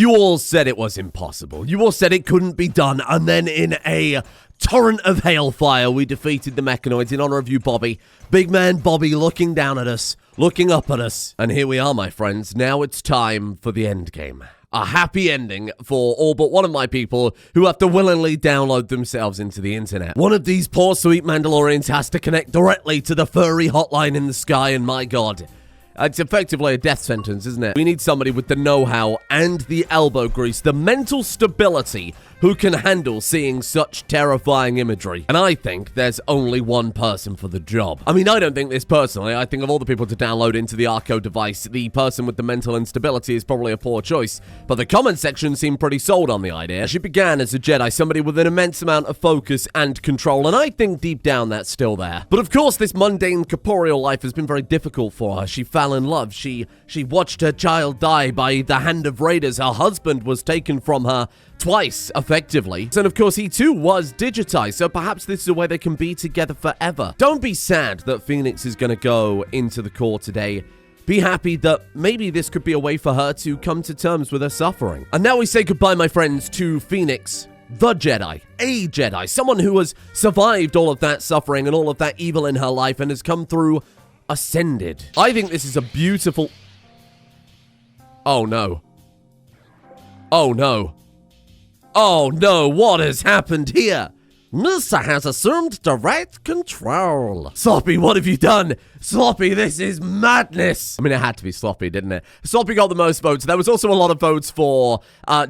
You all said it was impossible. You all said it couldn't be done. And then in a torrent of hailfire, we defeated the mechanoids in honor of you, Bobby. Big man Bobby looking down at us, looking up at us. And here we are, my friends. Now it's time for the end game. A happy ending for all but one of my people who have to willingly download themselves into the internet. One of these poor sweet Mandalorians has to connect directly to the furry hotline in the sky, and my god, it's effectively a death sentence, isn't it? We need somebody with the know-how and the elbow grease, the mental stability, who can handle seeing such terrifying imagery. And I think there's only one person for the job. I mean, I don't think this personally. I think of all the people to download into the Arco device, the person with the mental instability is probably a poor choice. But the comment section seemed pretty sold on the idea. She began as a Jedi, somebody with an immense amount of focus and control, and I think deep down that's still there. But of course, this mundane corporeal life has been very difficult for her. She fell in love. She watched her child die by the hand of raiders. Her husband was taken from her twice, effectively. And of course, he too was digitized, so perhaps this is a way they can be together forever. Don't be sad that Phoenix is going to go into the core today. Be happy that maybe this could be a way for her to come to terms with her suffering. And now we say goodbye, my friends, to Phoenix, the Jedi, a Jedi, someone who has survived all of that suffering and all of that evil in her life and has come through ascended. I think this is a beautiful... Oh no. Oh no. Oh no, what has happened here? Rasa has assumed direct control. Sloppy, what have you done? Sloppy, this is madness. I mean, it had to be Sloppy, didn't it? Sloppy got the most votes. There was also a lot of votes for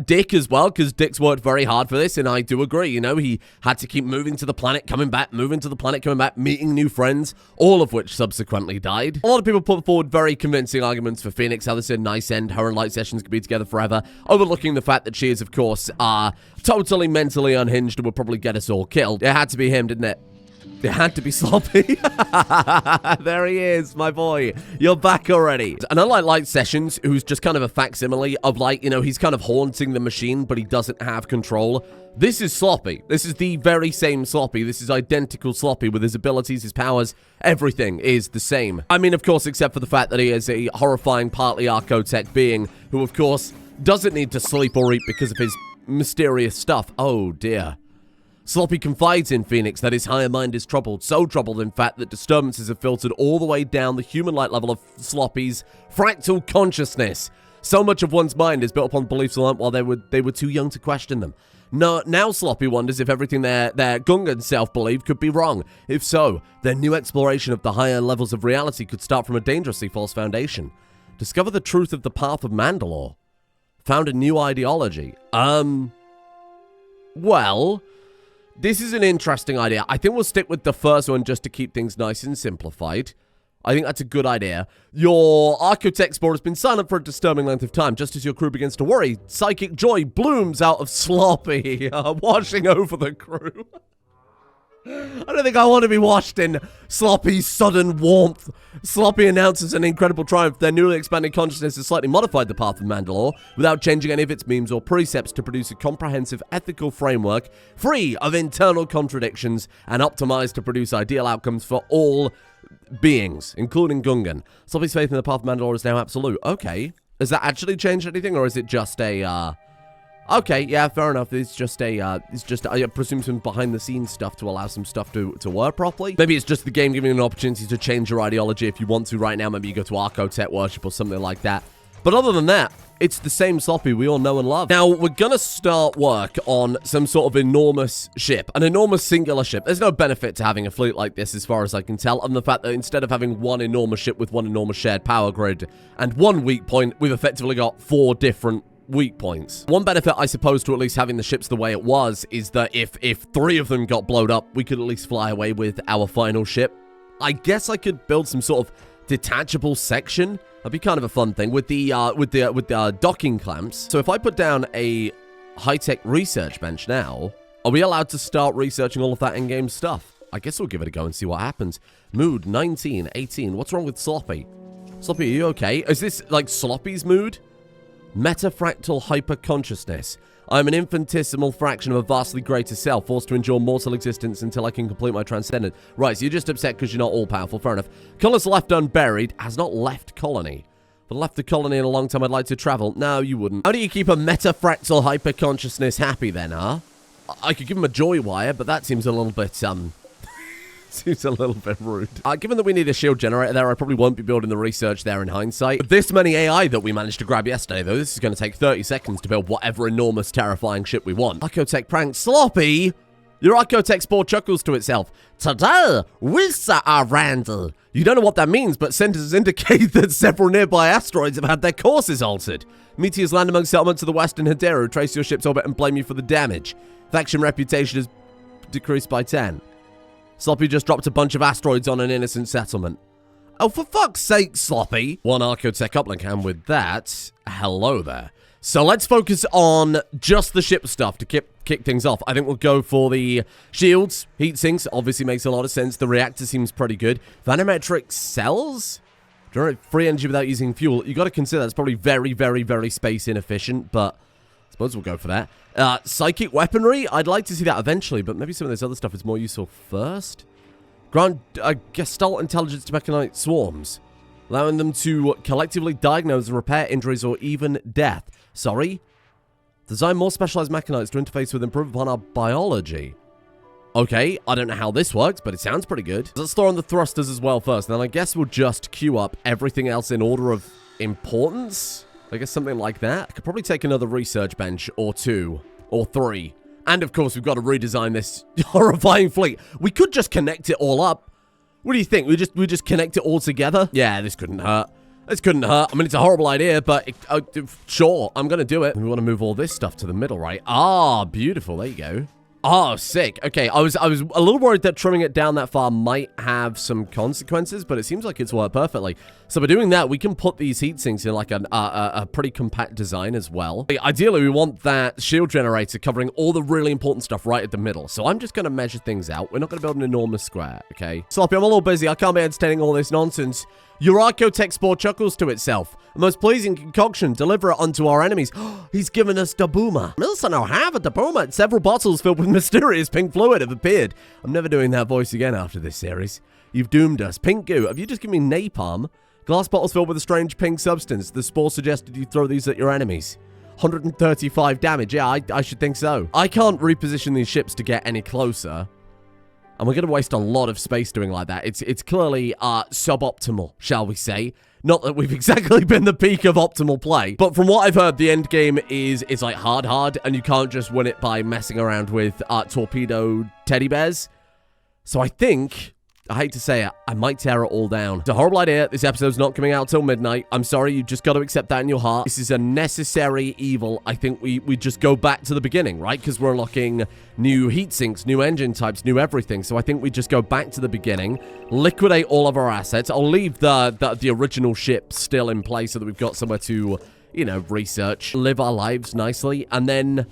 Dick as well, because Dick's worked very hard for this, and I do agree. You know, he had to keep moving to the planet, coming back, moving to the planet, coming back, meeting new friends, all of which subsequently died. A lot of people put forward very convincing arguments for Phoenix, how this is a nice end, her and Light Sessions could be together forever, overlooking the fact that she is, of course, totally mentally unhinged and would probably get us all killed. It had to be him, didn't it? It had to be Sloppy. There he is, my boy. You're back already. And unlike Light Sessions, who's just kind of a facsimile of, like, you know, he's kind of haunting the machine, but he doesn't have control. This is Sloppy. This is the very same Sloppy. This is identical Sloppy with his abilities, his powers. Everything is the same. I mean, of course, except for the fact that he is a horrifying, partly Archotech being who, of course, doesn't need to sleep or eat because of his mysterious stuff. Oh, dear. Sloppy confides in Phoenix that his higher mind is troubled, so troubled in fact that disturbances have filtered all the way down the human light level of Sloppy's fractal consciousness. So much of one's mind is built upon beliefs learnt while they were too young to question them. No, now Sloppy wonders if everything their Gungan self believed could be wrong. If so, their new exploration of the higher levels of reality could start from a dangerously false foundation. Discover the truth of the path of Mandalore. Found a new ideology. Well, this is an interesting idea. I think we'll stick with the first one just to keep things nice and simplified. I think that's a good idea. Your Archotech spore has been silent for a disturbing length of time. Just as your crew begins to worry, psychic joy blooms out of Sloppy, washing over the crew. I don't think I want to be washed in Sloppy's sudden warmth. Sloppy announces an incredible triumph. Their newly expanded consciousness has slightly modified the path of Mandalore without changing any of its memes or precepts to produce a comprehensive ethical framework free of internal contradictions and optimized to produce ideal outcomes for all beings, including Gungan. Sloppy's faith in the path of Mandalore is now absolute. Okay. Has that actually changed anything, or is it just a, Okay, yeah, fair enough. It's just I presume some behind-the-scenes stuff to allow some stuff to work properly. Maybe it's just the game giving you an opportunity to change your ideology if you want to right now. Maybe you go to Archotech worship or something like that. But other than that, it's the same Sloppy we all know and love. Now, we're gonna start work on some sort of enormous ship. An enormous singular ship. There's no benefit to having a fleet like this as far as I can tell, other than the fact that instead of having one enormous ship with one enormous shared power grid and one weak point, we've effectively got 4 different weak points. One benefit, I suppose, to at least having the ships the way it was is that if 3 of them got blowed up, we could at least fly away with our final ship. I guess I could build some sort of detachable section. That'd be kind of a fun thing with the docking clamps. So if I put down a high-tech research bench now, are we allowed to start researching all of that in-game stuff? I guess we'll give it a go and see what happens. Mood 19, 18. What's wrong with Sloppy? Sloppy, are you okay? Is this like Sloppy's mood? Metafractal hyperconsciousness. I am an infinitesimal fraction of a vastly greater self, forced to endure mortal existence until I can complete my transcendence. Right, so you're just upset because you're not all-powerful. Fair enough. Colors left unburied has not left colony. If I left the colony in a long time, I'd like to travel. No, you wouldn't. How do you keep a metafractal hyperconsciousness happy then, huh? I could give him a joy wire, but that seems a little bit, seems a little bit rude. Given that we need a shield generator there, I probably won't be building the research there in hindsight. With this many AI that we managed to grab yesterday, though, this is going to take 30 seconds to build whatever enormous, terrifying ship we want. Archotech prank. Sloppy! Your Archotech spore chuckles to itself. Today, we saw our Randall. You don't know what that means, but sensors indicate that several nearby asteroids have had their courses altered. Meteors land among settlements to the west in Hadero. Trace your ship's orbit and blame you for the damage. Faction reputation is decreased by 10. Sloppy just dropped a bunch of asteroids on an innocent settlement. Oh, for fuck's sake, Sloppy. One Archotech uplink, and with that, hello there. So let's focus on just the ship stuff to kick things off. I think we'll go for the shields. Heat sinks obviously makes a lot of sense. The reactor seems pretty good. Vanometric cells? Generate free energy without using fuel. You got to consider that's probably very, very, very space inefficient, but I suppose we'll go for that. Psychic weaponry? I'd like to see that eventually, but maybe some of this other stuff is more useful first. Grant Gestalt intelligence to mechanite swarms, allowing them to collectively diagnose and repair injuries or even death. Sorry? Design more specialized mechanites to interface with and improve upon our biology. Okay, I don't know how this works, but it sounds pretty good. Let's throw on the thrusters as well first, and then I guess we'll just queue up everything else in order of importance. I guess something like that. I could probably take another research bench or 2 or 3. And of course, we've got to redesign this horrifying fleet. We could just connect it all up. What do you think? We just connect it all together? Yeah, this couldn't hurt. This couldn't hurt. I mean, it's a horrible idea, but sure, I'm going to do it. We want to move all this stuff to the middle, right? Ah, beautiful. There you go. Oh, sick. Okay, I was a little worried that trimming it down that far might have some consequences, but it seems like it's worked perfectly. So by doing that, we can put these heat sinks in like a pretty compact design as well. Ideally, we want that shield generator covering all the really important stuff right at the middle. So I'm just going to measure things out. We're not going to build an enormous square, okay? Sloppy, I'm a little busy. I can't be entertaining all this nonsense. Your Archotech spore chuckles to itself. A most pleasing concoction. Deliver it unto our enemies. He's given us Tabula. Milson, now have a Tabula. Several bottles filled with mysterious pink fluid have appeared. I'm never doing that voice again after this series. You've doomed us. Pink goo. Have you just given me napalm? Glass bottles filled with a strange pink substance. The spore suggested you throw these at your enemies. 135 damage. Yeah, I should think so. I can't reposition these ships to get any closer. And we're going to waste a lot of space doing like that. It's clearly suboptimal, shall we say. Not that we've exactly been the peak of optimal play. But from what I've heard, the end game is like hard, and you can't just win it by messing around with torpedo teddy bears. So I think, I hate to say it, I might tear it all down. It's a horrible idea. This episode's not coming out till midnight. I'm sorry, you just got to accept that in your heart. This is a necessary evil. I think we just go back to the beginning, right? Because we're unlocking new heat sinks, new engine types, new everything. So I think we just go back to the beginning, liquidate all of our assets. I'll leave the original ship still in place so that we've got somewhere to, you know, research, live our lives nicely. And then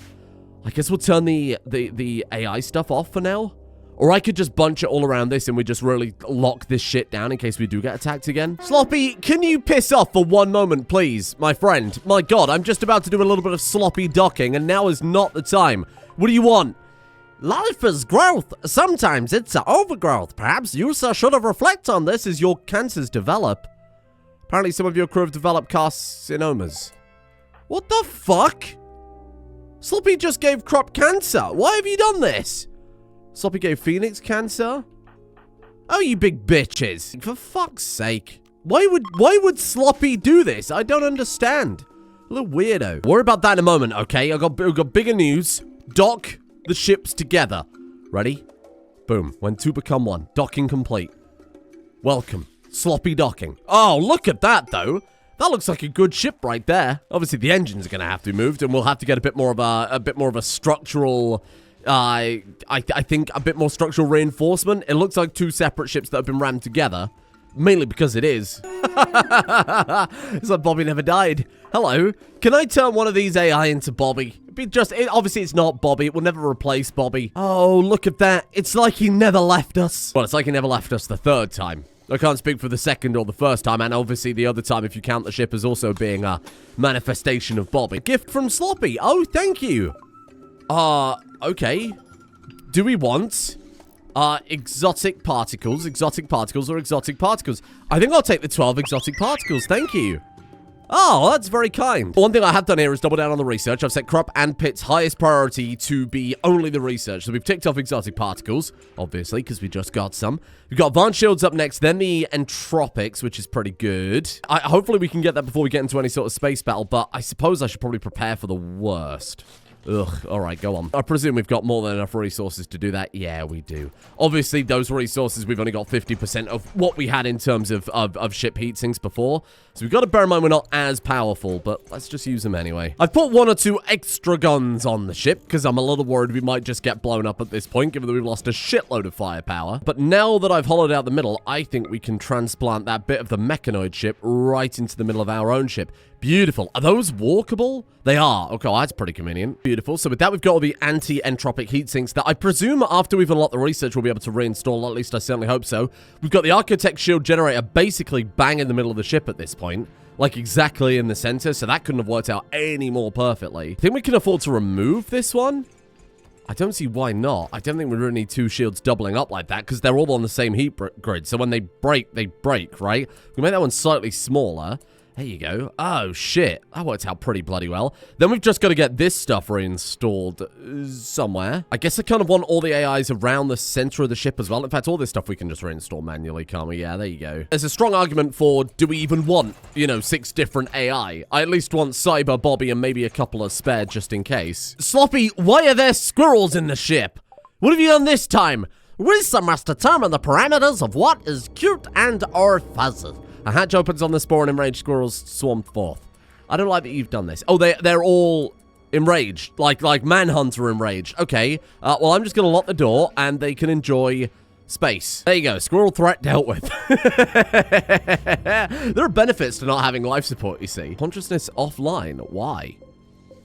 I guess we'll turn the AI stuff off for now. Or I could just bunch it all around this and we just really lock this shit down in case we do get attacked again. Sloppy, can you piss off for one moment, please, my friend? My God, I'm just about to do a little bit of sloppy docking and now is not the time. What do you want? Life is growth. Sometimes it's an overgrowth. Perhaps you, sir, should have reflected on this as your cancers develop. Apparently some of your crew have developed carcinomas. What the fuck? Sloppy just gave Krup cancer. Why have you done this? Sloppy gave Phoenix cancer? Oh, you big bitches. For fuck's sake. Why would Sloppy do this? I don't understand. A little weirdo. Worry about that in a moment, okay? I got bigger news. Dock the ships together. Ready? Boom. When two become one. Docking complete. Welcome. Sloppy docking. Oh, look at that, though. That looks like a good ship right there. Obviously, the engines are going to have to be moved, and we'll have to get a bit more of a structural... I think a bit more structural reinforcement. It looks like two separate ships that have been rammed together. Mainly because it is. It's like Bobby never died. Hello. Can I turn one of these AI into Bobby? Obviously, it's not Bobby. It will never replace Bobby. Oh, look at that. It's like he never left us. Well, it's like he never left us the third time. I can't speak for the second or the first time, and obviously the other time, if you count the ship as also being a manifestation of Bobby. Gift from Sloppy. Oh, thank you. Okay. Do we want exotic particles or exotic particles? I think I'll take the 12 exotic particles. Thank you. Oh, that's very kind. One thing I have done here is double down on the research. I've set Krup and Pitt's highest priority to be only the research. So we've ticked off exotic particles, obviously, because we just got some. We've got advanced shields up next, then the entropics, which is pretty good. Hopefully we can get that before we get into any sort of space battle, but I suppose I should probably prepare for the worst. Ugh, alright, go on. I presume we've got more than enough resources to do that. Yeah, we do. Obviously, those resources, we've only got 50% of what we had in terms of ship heat sinks before. So we've got to bear in mind we're not as powerful, but let's just use them anyway. I've put 1 or 2 extra guns on the ship, because I'm a little worried we might just get blown up at this point, given that we've lost a shitload of firepower. But now that I've hollowed out the middle, I think we can transplant that bit of the mechanoid ship right into the middle of our own ship. Beautiful. Are those walkable? They are. Okay, well, that's pretty convenient. Beautiful. So with that, we've got all the anti-entropic heat sinks that I presume after we've unlocked the research, we'll be able to reinstall. At least I certainly hope so. We've got the Architect shield generator basically bang in the middle of the ship at this point. Like exactly in the center. So that couldn't have worked out any more perfectly. I think we can afford to remove this one. I don't see why not. I don't think we really need 2 shields doubling up like that because they're all on the same heat grid. So when they break, right? We make that one slightly smaller. There you go. Oh, shit. That worked out pretty bloody well. Then we've just got to get this stuff reinstalled somewhere. I guess I kind of want all the AIs around the center of the ship as well. In fact, all this stuff we can just reinstall manually, can't we? Yeah, there you go. There's a strong argument for, do we even want, 6 different AI? I at least want Cyber, Bobby, and maybe a couple of spare just in case. Sloppy, why are there squirrels in the ship? What have you done this time? Wisdom must determine the parameters of what is cute and or fuzzy. A hatch opens on the spore and enraged squirrels swarm forth. I don't like that you've done this. Oh, they're all enraged. Like Manhunter enraged. Okay. Well, I'm just going to lock the door and they can enjoy space. There you go. Squirrel threat dealt with. There are benefits to not having life support, you see. Consciousness offline. Why?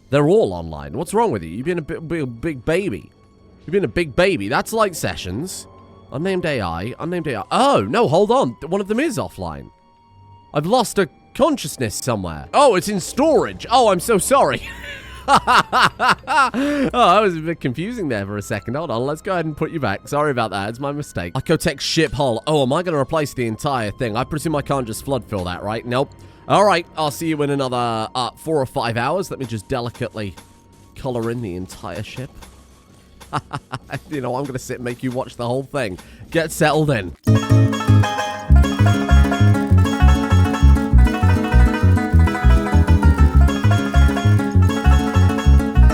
They're all online. What's wrong with you? You've been a big baby. You've been a big baby. That's like sessions. Unnamed AI. Unnamed AI. Oh, no, hold on. One of them is offline. I've lost a consciousness somewhere. Oh, it's in storage. Oh, I'm so sorry. Oh, that was a bit confusing there for a second. Hold on, let's go ahead and put you back. Sorry about that. It's my mistake. Archotech ship hull. Oh, am I going to replace the entire thing? I presume I can't just flood fill that, right? Nope. All right, I'll see you in another 4 or 5 hours. Let me just delicately color in the entire ship. I'm going to sit and make you watch the whole thing. Get settled in.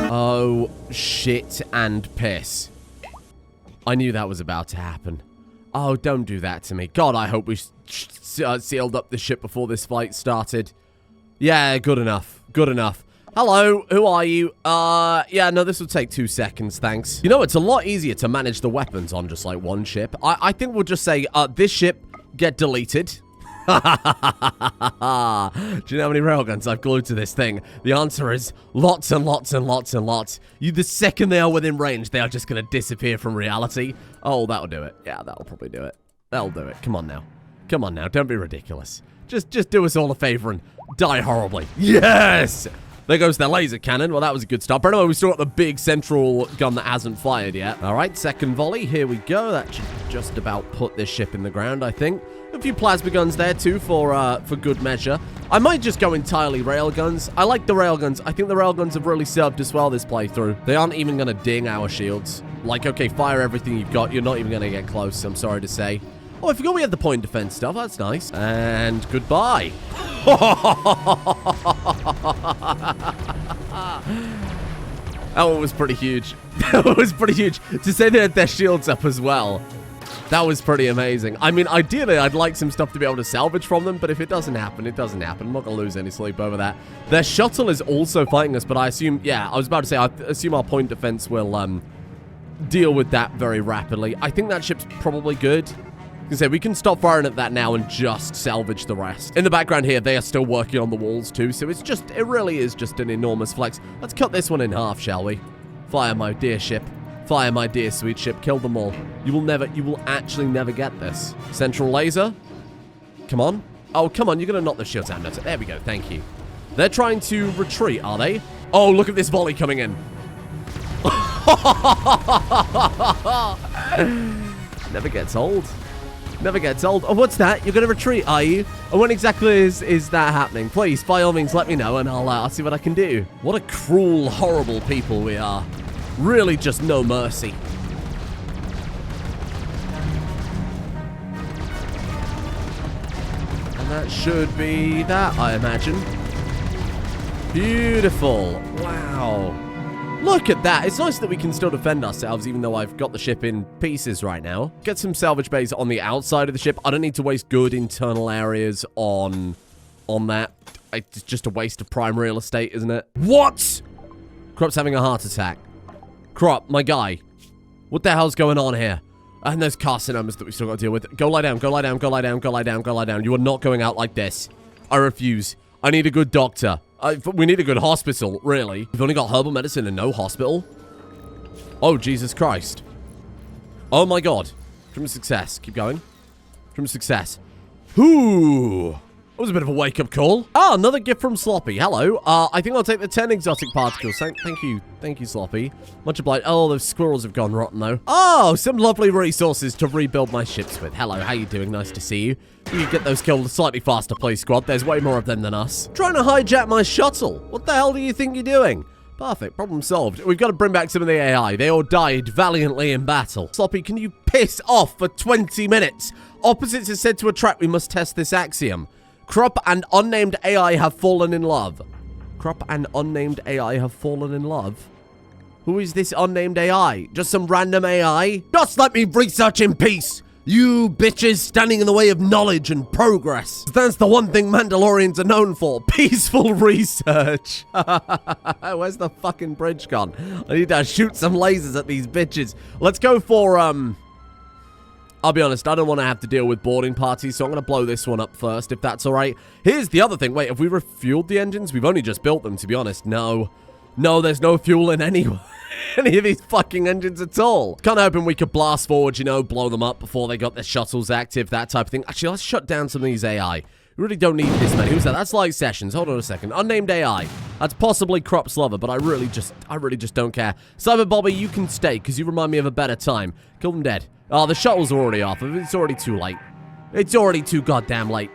Oh, shit and piss. I knew that was about to happen. Oh, don't do that to me. God, I hope we sealed up the ship before this fight started. Yeah, good enough. Good enough. Hello, who are you? Yeah, no, this will take 2 seconds, thanks. It's a lot easier to manage the weapons on just, like, one ship. I think we'll just say, this ship, get deleted. Do you know how many railguns I've glued to this thing? The answer is lots and lots and lots and lots. The second they are within range, they are just going to disappear from reality. Oh, that'll do it. Yeah, that'll probably do it. That'll do it. Come on now. Come on now. Don't be ridiculous. Just do us all a favor and die horribly. Yes! There goes their laser cannon. Well, that was a good start. But anyway, we've still got the big central gun that hasn't fired yet. All right, second volley. Here we go. That should just about put this ship in the ground, I think. A few plasma guns there, too, for good measure. I might just go entirely railguns. I like the railguns. I think the railguns have really served us well this playthrough. They aren't even going to ding our shields. Like, okay, fire everything you've got. You're not even going to get close, I'm sorry to say. Oh, I forgot we had the point defense stuff. That's nice. And goodbye. That one was pretty huge. That was pretty huge. To say they had their shields up as well. That was pretty amazing. I mean, ideally, I'd like some stuff to be able to salvage from them, but if it doesn't happen, it doesn't happen. I'm not going to lose any sleep over that. Their shuttle is also fighting us, but I assume, yeah, I was about to say, I assume our point defense will deal with that very rapidly. I think that ship's probably good. I can say we can stop firing at that now and just salvage the rest. In the background here, they are still working on the walls too, so it really is just an enormous flex. Let's cut this one in half, shall we? Fire, my dear ship. Fire, my dear sweet ship. Kill them all. You will actually never get this. Central laser. Come on. Oh, come on. You're going to knock the shields out. There we go. Thank you. They're trying to retreat, are they? Oh, look at this volley coming in. Never gets old. Never gets old. Oh, what's that? You're going to retreat, are you? And when exactly is that happening? Please, by all means, let me know, and I'll see what I can do. What a cruel, horrible people we are. Really just no mercy. And that should be that, I imagine. Beautiful. Wow. Look at that. It's nice that we can still defend ourselves, even though I've got the ship in pieces right now. Get some salvage bays on the outside of the ship. I don't need to waste good internal areas on that. It's just a waste of prime real estate, isn't it? What? Krup's having a heart attack. Krup, my guy. What the hell's going on here? And there's carcinomas that we still got to deal with. Go lie down, go lie down, go lie down, go lie down, go lie down. You are not going out like this. I refuse. I need a good doctor. We need a good hospital, really. We've only got herbal medicine and no hospital. Oh, Jesus Christ. Oh, my God. Trim success. Keep going. Trim success. Ooh. That was a bit of a wake-up call. Ah, another gift from Sloppy. Hello. I think I'll take the 10 exotic particles. Thank you. Thank you, Sloppy. Much obliged. Oh, those squirrels have gone rotten, though. Oh, some lovely resources to rebuild my ships with. Hello, how you doing? Nice to see you. You can get those killed slightly faster, please, squad. There's way more of them than us. Trying to hijack my shuttle. What the hell do you think you're doing? Perfect. Problem solved. We've got to bring back some of the AI. They all died valiantly in battle. Sloppy, can you piss off for 20 minutes? Opposites are said to attract. We must test this axiom. Krup and unnamed AI have fallen in love. Krup and unnamed AI have fallen in love? Who is this unnamed AI? Just some random AI? Just let me research in peace! You bitches standing in the way of knowledge and progress. That's the one thing Mandalorians are known for. Peaceful research. Where's the fucking bridge gone? I need to shoot some lasers at these bitches. Let's go for, I'll be honest, I don't want to have to deal with boarding parties, so I'm going to blow this one up first, if that's all right. Here's the other thing. Wait, have we refueled the engines? We've only just built them, to be honest. No, there's no fuel in any of these fucking engines at all. Kind of hoping we could blast forward, you know, blow them up before they got their shuttles active, that type of thing. Actually, let's shut down some of these AI. We really don't need this many. Who's that? That's Light Sessions. Hold on a second. Unnamed AI. That's possibly Krup's lover, but I really just don't care. Cyber Bobby, you can stay, because you remind me of a better time. Kill them dead. Oh, the shuttles are already off. It's already too late. It's already too goddamn late.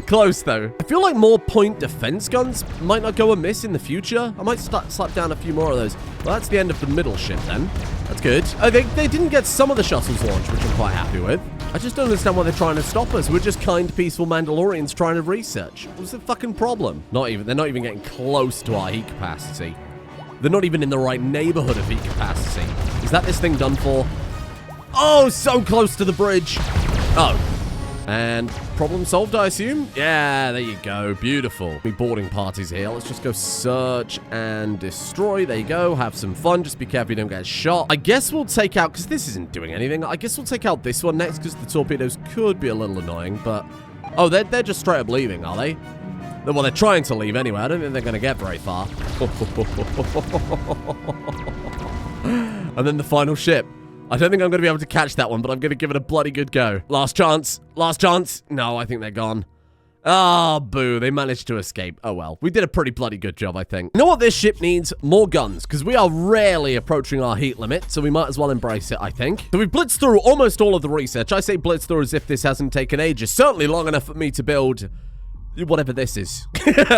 Close, though. I feel like more point defense guns might not go amiss in the future. I might slap down a few more of those. Well, that's the end of the middle ship, then. That's good. They didn't get some of the shuttles launched, which I'm quite happy with. I just don't understand why they're trying to stop us. We're just kind, peaceful Mandalorians trying to research. What's the fucking problem? They're not even getting close to our heat capacity. They're not even in the right neighborhood of heat capacity. Is that this thing done for? Oh, so close to the bridge. Oh. And problem solved, I assume? Yeah, there you go. Beautiful. Boarding parties here. Let's just go search and destroy. There you go. Have some fun. Just be careful you don't get shot. I guess we'll take out, because this isn't doing anything. I guess we'll take out this one next, because the torpedoes could be a little annoying, but... Oh, they're just straight up leaving, are they? Well, they're trying to leave anyway. I don't think they're going to get very far. And then the final ship. I don't think I'm going to be able to catch that one, but I'm going to give it a bloody good go. Last chance. Last chance. No, I think they're gone. Ah, oh, boo. They managed to escape. Oh, well. We did a pretty bloody good job, I think. You know what this ship needs? More guns, because we are rarely approaching our heat limit, so we might as well embrace it, I think. So we've blitzed through almost all of the research. I say blitz through as if this hasn't taken ages. Certainly long enough for me to build... whatever this is.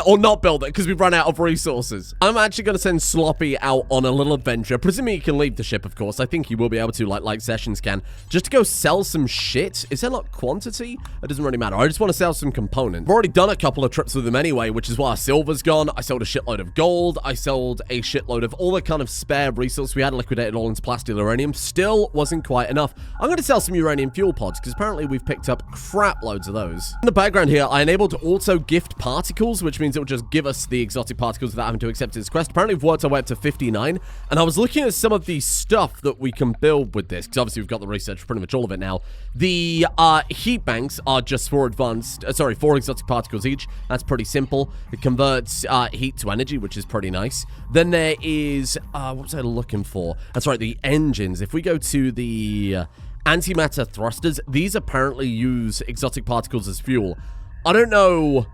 Or not build it, because we've run out of resources. I'm actually going to send Sloppy out on a little adventure. Presumably he can leave the ship, of course. I think he will be able to, like Sessions can. Just to go sell some shit. Is there not quantity? It doesn't really matter. I just want to sell some components. I've already done a couple of trips with them anyway, which is why our silver's gone. I sold a shitload of gold. I sold a shitload of all the kind of spare resources we had, liquidated all into plastic uranium. Still wasn't quite enough. I'm going to sell some uranium fuel pods, because apparently we've picked up crap loads of those. In the background here, I enabled auto gift particles, which means it will just give us the exotic particles without having to accept its quest. Apparently we've worked our way up to 59, and I was looking at some of the stuff that we can build with this, because obviously we've got the research for pretty much all of it now. The heat banks are just for advanced, sorry, 4 exotic particles each. That's pretty simple. It converts heat to energy, which is pretty nice. Then there is, what was I looking for? That's right, the engines. If we go to the antimatter thrusters, these apparently use exotic particles as fuel. I don't know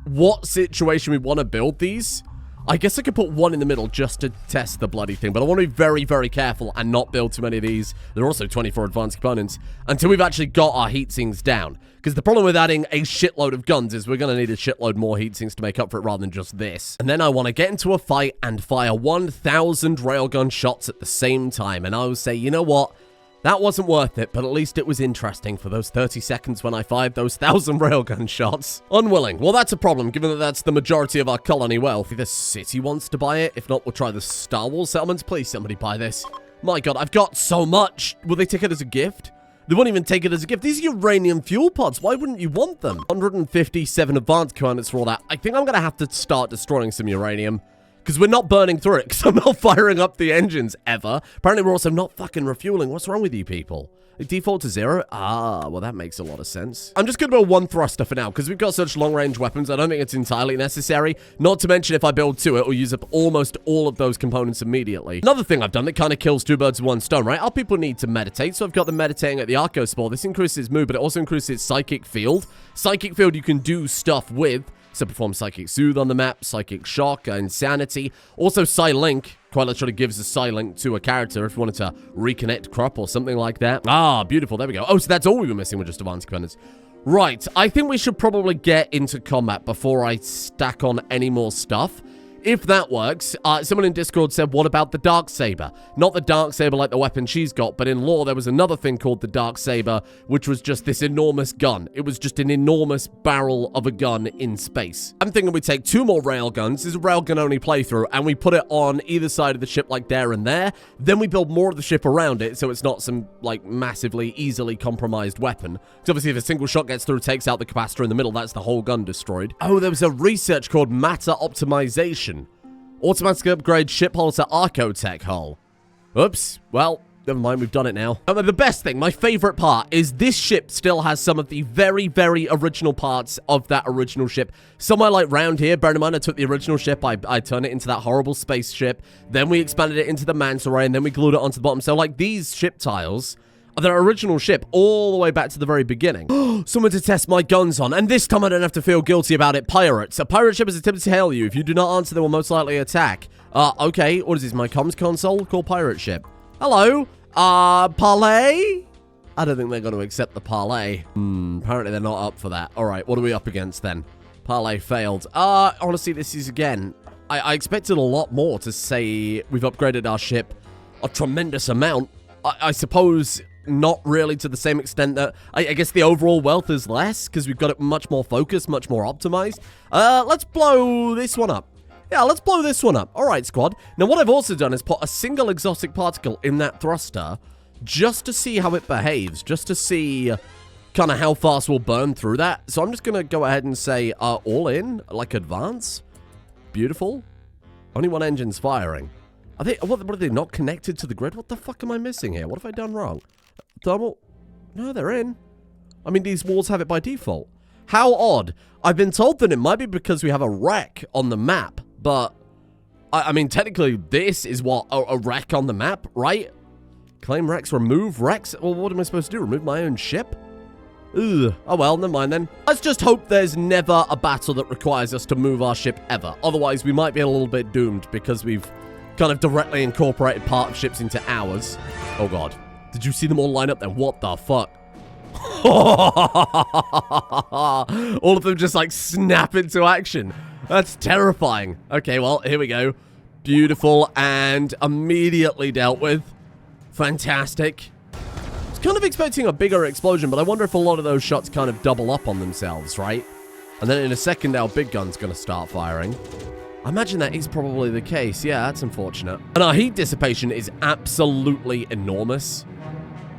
what situation we want to build these. I guess I could put one in the middle just to test the bloody thing, but I want to be very, very careful and not build too many of these. There are also 24 advanced components until we've actually got our heat sinks down. Because the problem with adding a shitload of guns is we're going to need a shitload more heat sinks to make up for it rather than just this. And then I want to get into a fight and fire 1,000 railgun shots at the same time. And I will say, you know what? That wasn't worth it, but at least it was interesting for those 30 seconds when I fired those 1,000 railgun shots. Unwilling. Well, that's a problem, given that that's the majority of our colony wealth. If the city wants to buy it, if not, we'll try the Star Wars settlements. Please, somebody buy this. My God, I've got so much. Will they take it as a gift? They won't even take it as a gift. These are uranium fuel pods. Why wouldn't you want them? 157 advanced components for all that. I think I'm going to have to start destroying some uranium. Because we're not burning through it, because I'm not firing up the engines, ever. Apparently, we're also not fucking refueling. What's wrong with you people? Default to 0? Ah, well, that makes a lot of sense. I'm just going to build one thruster for now, because we've got such long-range weapons, I don't think it's entirely necessary. Not to mention, if I build two, it will use up almost all of those components immediately. Another thing I've done that kind of kills two birds with one stone, right? Our people need to meditate, so I've got them meditating at the Archospore. This increases mood, but it also increases psychic field. Psychic field you can do stuff with. So perform Psychic Soothe on the map, Psychic Shock, Insanity. Also Psi-Link, quite literally gives a Psi-Link to a character if you wanted to reconnect Krup or something like that. Ah, beautiful, there we go. Oh, so that's all we were missing with just advanced components. Right, I think we should probably get into combat before I stack on any more stuff. If that works, someone in Discord said, what about the Darksaber? Not the Darksaber like the weapon she's got, but in lore, there was another thing called the Darksaber, which was just this enormous gun. It was just an enormous barrel of a gun in space. I'm thinking we take 2 more railguns. This is a railgun-only playthrough, and we put it on either side of the ship, like there and there. Then we build more of the ship around it, so it's not some, like, massively, easily compromised weapon. Because obviously, if a single shot gets through, takes out the capacitor in the middle, that's the whole gun destroyed. Oh, there was a research called Matter Optimization. Automatically upgrade ship hull to Archotech hull. Oops. Well, never mind. We've done it now. And the best thing, my favorite part, is this ship still has some of the very, very original parts of that original ship. Somewhere like round here, bear in mind, I took the original ship, I turned it into that horrible spaceship. Then we expanded it into the manta ray, and then we glued it onto the bottom. So, like, these ship tiles of their original ship all the way back to the very beginning. Someone to test my guns on, and this time I don't have to feel guilty about it. Pirates. A pirate ship has attempted to hail you. If you do not answer, they will most likely attack. Okay, what is this, my comms console? Call pirate ship. Hello? Parlay? I don't think they're going to accept the parlay. Apparently they're not up for that. Alright, what are we up against then? Parlay failed. Honestly, this is, again, I expected a lot more to say we've upgraded our ship a tremendous amount. I suppose not really to the same extent that I guess the overall wealth is less because we've got it much more focused, much more optimized. Let's blow this one up. Yeah, let's blow this one up. All right, squad. Now, what I've also done is put a single exotic particle in that thruster just to see how it behaves, just to see kind of how fast we'll burn through that. So I'm just going to go ahead and say all in, like advance. Beautiful. Only one engine's firing. Are they, what are they, not connected to the grid? What the fuck am I missing here? What have I done wrong? Thermal? No, they're in. I mean, these walls have it by default. How odd. I've been told that it might be because we have a wreck on the map, but I mean, technically, this is what, a wreck on the map, right? Claim wrecks, remove wrecks? Well, what am I supposed to do? Remove my own ship? Ugh. Oh well, never mind then. Let's just hope there's never a battle that requires us to move our ship ever. Otherwise, we might be a little bit doomed because we've kind of directly incorporated part of ships into ours. Oh god. Did you see them all line up then? What the fuck? All of them just like snap into action. That's terrifying. Okay, well, here we go. Beautiful and immediately dealt with. Fantastic. I was kind of expecting a bigger explosion, but I wonder if a lot of those shots kind of double up on themselves, right? And then in a second, our big gun's going to start firing. I imagine that is probably the case. Yeah, that's unfortunate. And our heat dissipation is absolutely enormous.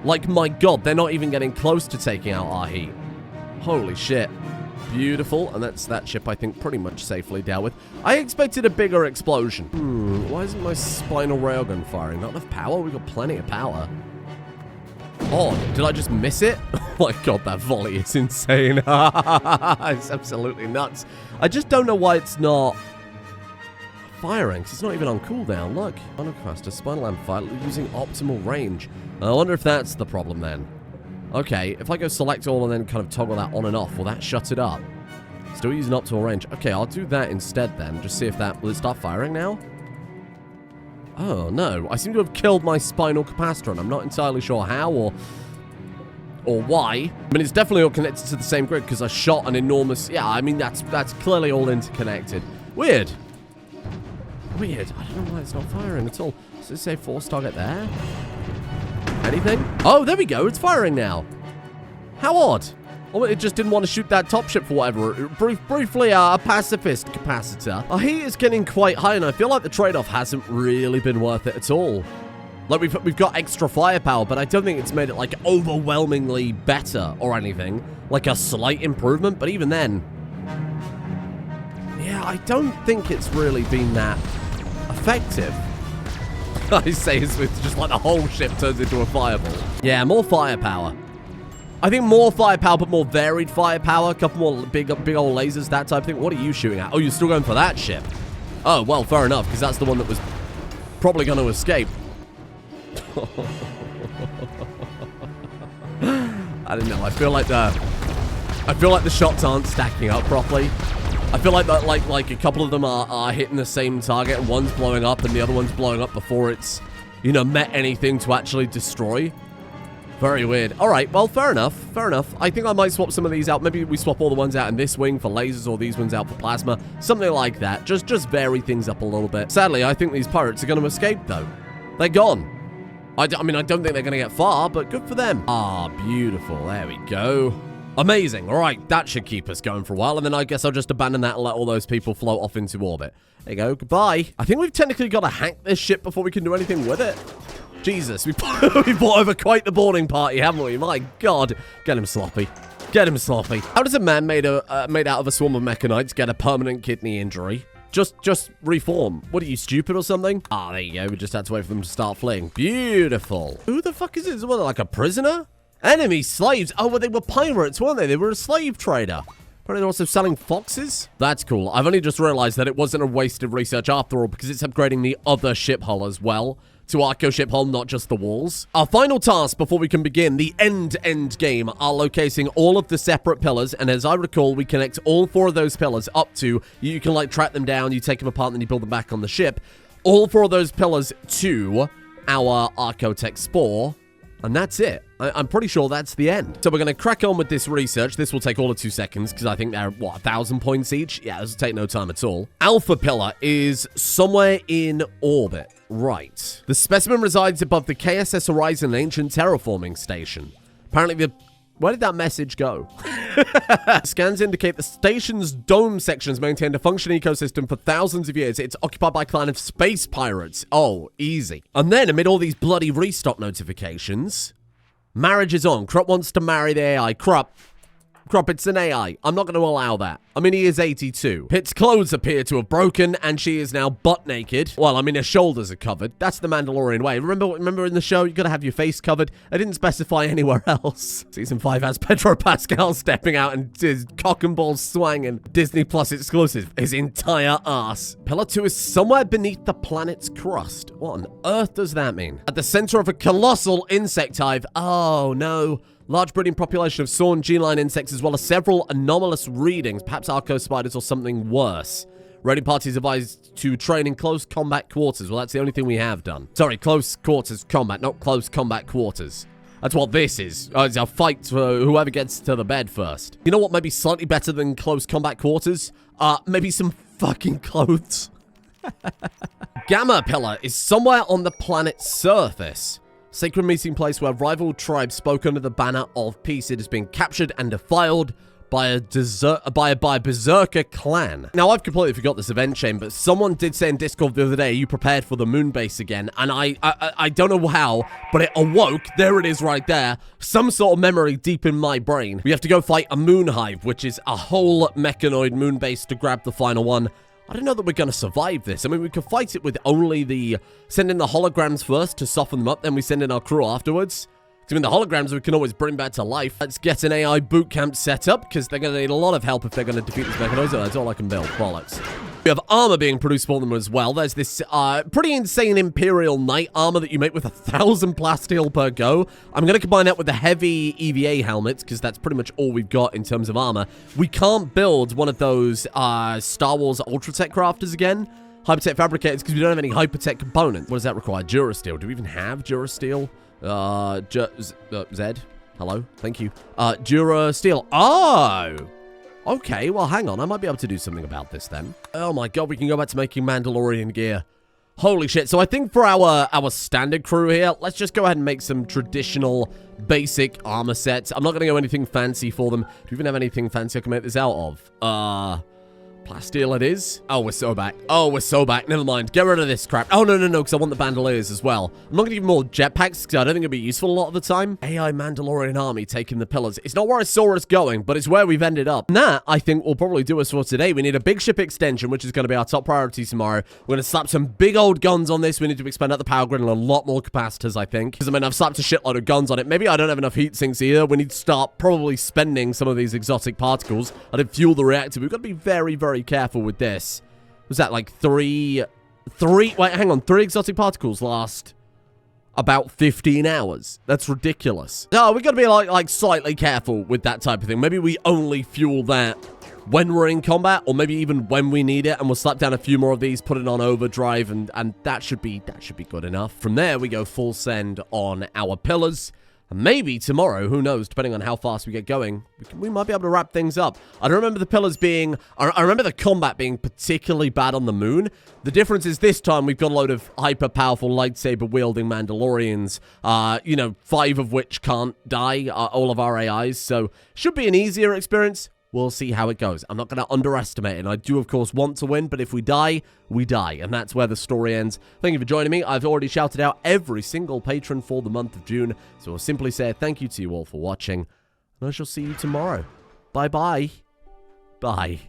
Like, my god, they're not even getting close to taking out our heat. Holy shit. Beautiful. And that's that ship, I think, pretty much safely dealt with. I expected a bigger explosion. Why isn't my spinal railgun firing? Not enough power? We've got plenty of power. Oh, did I just miss it? Oh my god, that volley is insane. It's absolutely nuts. I just don't know why it's not firing, because it's not even on cooldown. Look, Monocaster, spinal amplifier using optimal range. I wonder if that's the problem then. Okay, if I go select all and then kind of toggle that on and off, will that shut it up? Still using optimal range. Okay, I'll do that instead then. Just see if that... Will it start firing now? Oh, no. I seem to have killed my spinal capacitor, and I'm not entirely sure how or why. I mean, it's definitely all connected to the same grid because I shot an enormous... Yeah, I mean, that's clearly all interconnected. Weird. Weird. I don't know why it's not firing at all. Does it say force target there? Anything? Oh, there we go. It's firing now. How odd. Oh, it just didn't want to shoot that top ship for whatever. Briefly, a pacifist capacitor. Our heat is getting quite high, and I feel like the trade-off hasn't really been worth it at all. Like, we've got extra firepower, but I don't think it's made it, like, overwhelmingly better or anything. Like, a slight improvement, but even then... Yeah, I don't think it's really been that effective. I say it's just like the whole ship turns into a fireball. Yeah, more firepower. I think more firepower, but more varied firepower. A couple more big old lasers, that type of thing. What are you shooting at? Oh, you're still going for that ship. Oh, well, fair enough, because that's the one that was probably going to escape. I don't know. I feel like the shots aren't stacking up properly. I feel like that, like a couple of them are hitting the same target, and one's blowing up, and the other one's blowing up before it's, you know, met anything to actually destroy. Very weird. All right, well, fair enough. Fair enough. I think I might swap some of these out. Maybe we swap all the ones out in this wing for lasers, or these ones out for plasma. Something like that. Just vary things up a little bit. Sadly, I think these pirates are going to escape, though. They're gone. I mean, I don't think they're going to get far, but good for them. Ah, beautiful. There we go. Amazing. All right, that should keep us going for a while, and then I guess I'll just abandon that and let all those people float off into orbit. There you go. Goodbye. I think we've technically got to hack this ship before we can do anything with it. Jesus, we brought over quite the boarding party, haven't we? My God. Get him sloppy. Get him sloppy. How does a man made out of a swarm of mechanites get a permanent kidney injury? Just reform. What are you, stupid or something? Ah, there you go. We just had to wait for them to start fleeing. Beautiful. Who the fuck is this? What, like a prisoner? Enemy slaves. Oh, well, they were pirates, weren't they? They were a slave trader. But they're also selling foxes? That's cool. I've only just realized that it wasn't a waste of research after all, because it's upgrading the other ship hull as well to Arco ship hull, not just the walls. Our final task before we can begin the end game are locating all of the separate pillars, and as I recall, we connect all 4 of those pillars up to, you can like track them down, you take them apart, and then you build them back on the ship. All 4 of those pillars to our Archotech spore, and that's it. I'm pretty sure that's the end. So we're going to crack on with this research. This will take all of 2 seconds because I think they're, what, 1,000 points each? Yeah, this will take no time at all. Alpha Pillar is somewhere in orbit. Right. The specimen resides above the KSS Horizon Ancient Terraforming Station. Apparently where did that message go? Scans indicate the station's dome section has maintained a functioning ecosystem for thousands of years. It's occupied by a clan of space pirates. Oh, easy. And then, amid all these bloody restock notifications, marriage is on. Krup wants to marry the AI. Krup, it's an AI. I'm not going to allow that. I mean, he is 82. Pitt's clothes appear to have broken, and she is now butt naked. Well, I mean, her shoulders are covered. That's the Mandalorian way. Remember in the show, you got to have your face covered. I didn't specify anywhere else. Season 5 has Pedro Pascal stepping out and his cock and balls swanging. Disney Plus exclusive. His entire ass. Pillar 2 is somewhere beneath the planet's crust. What on earth does that mean? At the center of a colossal insect hive. Oh, no. Large breeding population of sawn gene-line insects, as well as several anomalous readings, perhaps arco spiders or something worse. Raiding parties advised to train in close combat quarters. Well, that's the only thing we have done. Sorry, close quarters combat, not close combat quarters. That's what this is. It's a fight for whoever gets to the bed first. You know what might be slightly better than close combat quarters? Maybe some fucking clothes. Gamma Pillar is somewhere on the planet's surface. Sacred meeting place where rival tribes spoke under the banner of peace. It has been captured and defiled by a berserker clan. Now, I've completely forgot this event chain, but someone did say in Discord the other day, you prepared for the moon base again, and I don't know how, but it awoke. There it is right there. Some sort of memory deep in my brain. We have to go fight a moon hive, which is a whole mechanoid moon base to grab the final one. I don't know that we're going to survive this. I mean, we could fight it with only send in the holograms first to soften them up, then we send in our crew afterwards. I mean, the holograms we can always bring back to life. Let's get an AI boot camp set up, because they're going to need a lot of help if they're going to defeat this mechanoid. That's all I can build. Bollocks. We have armor being produced for them as well. There's this pretty insane Imperial Knight armor that you make with 1,000 plasteel per go. I'm going to combine that with the heavy EVA helmets, because that's pretty much all we've got in terms of armor. We can't build one of those Star Wars Ultratech crafters again. Hypertech fabricators, because we don't have any Hypertech components. What does that require? Durasteel. Do we even have Durasteel? Zed? Hello? Thank you. Durasteel. Oh! Okay, well, hang on. I might be able to do something about this then. Oh my god, we can go back to making Mandalorian gear. Holy shit. So I think for our standard crew here, let's just go ahead and make some traditional basic armor sets. I'm not going to go anything fancy for them. Do we even have anything fancy I can make this out of? Plasteel it is. Oh, we're so back. Oh, we're so back. Never mind. Get rid of this crap. Oh, no, because I want the bandoliers as well. I'm not going to give them more jetpacks because I don't think it'll be useful a lot of the time. AI Mandalorian army taking the pillars. It's not where I saw us going, but it's where we've ended up. And that, I think, will probably do us for today. We need a big ship extension, which is going to be our top priority tomorrow. We're going to slap some big old guns on this. We need to expand out the power grid and a lot more capacitors, I think. Because, I mean, I've slapped a shitload of guns on it. Maybe I don't have enough heat sinks either. We need to start probably spending some of these exotic particles. I did fuel the reactor. We've got to be very, very careful with this. Was that like three, wait, hang on, 3 exotic particles last about 15 hours. That's ridiculous. No, we gotta be like slightly careful with that type of thing. Maybe we only fuel that when we're in combat, or maybe even when we need it, and we'll slap down a few more of these, put it on overdrive, and that should be good enough. From there, we go full send on our pillars. Maybe tomorrow, who knows, depending on how fast we get going, we might be able to wrap things up. I don't remember the pillars being... I remember the combat being particularly bad on the moon. The difference is this time we've got a load of hyper-powerful lightsaber-wielding Mandalorians, 5 of which can't die, all of our AIs, so should be an easier experience. We'll see how it goes. I'm not going to underestimate it. And I do, of course, want to win, but if we die, we die. And that's where the story ends. Thank you for joining me. I've already shouted out every single patron for the month of June. So I'll simply say thank you to you all for watching. And I shall see you tomorrow. Bye-bye. Bye.